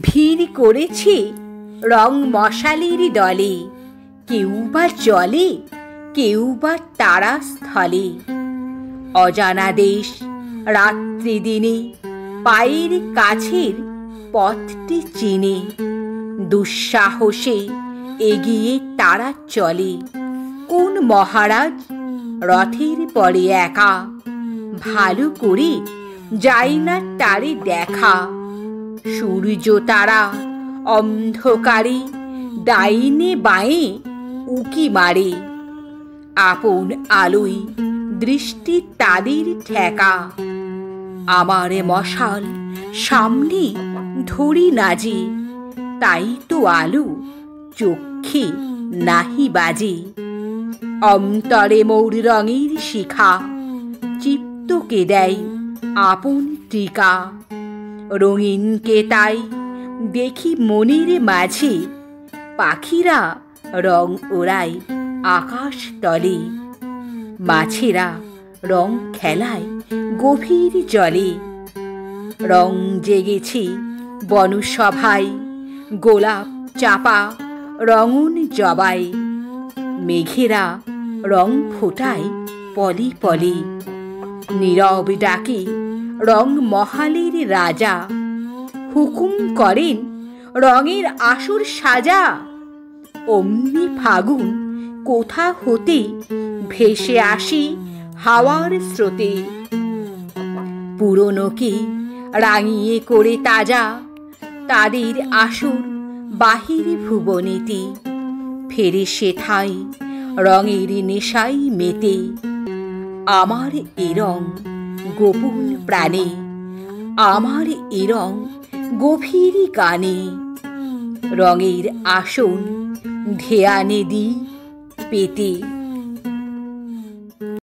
ভিড় করেছে রং মশালের দলে, কেউ বা জলে কেউ বা তারা স্থলে। অজানা দেশ রাত্রি দিনে পায়ের কাছের পথটি চিনে, দুঃসাহসে এগিয়ে তারা চলে। কোন মহারাজ রথের পরে একা, ভালো করে যায় না তারে দেখা। সূর্য তারা অন্ধকারে ডাইনে বাঁয়ে উকি মারে, আপন আলোয় দৃষ্টি তাদের ঠেকা। আমার মশাল সামনে ধরি না যে, তাই তো আলো চক্ষে নাহি বাজে। অন্তরে মোর রঙের শিখা, চিত্তকে দেয় আপন টিকা। রঙিনকে তাই দেখি মনের মাঝে, পাখিরা রং ওড়ায় আকাশ তলে। মাছেরা রং খেলায় গভীর জলে। রং জেগেছে বনসভায়, গোলাপ চাপা রঙুন জবাই। মেঘেরা রং ফোটায় পলে পলে, নীরব ডাকে রং মহালের রাজা। হুকুম করেন রঙের আসর সাজা। অমনি ফাগুন কোথা হতে ভেসে আসি হাওয়ার স্রোতে। পুরনোকে রাঙিয়ে করে তাজা, তাদের আসর বাহির ভুবনেতে। ফেরে সেথায় রঙের নেশাই মেতে, আমার এ রং গোপন প্রাণে, আমার এ রং গভীর গানে। রঙের আসন ধ্যানে দি পেতে।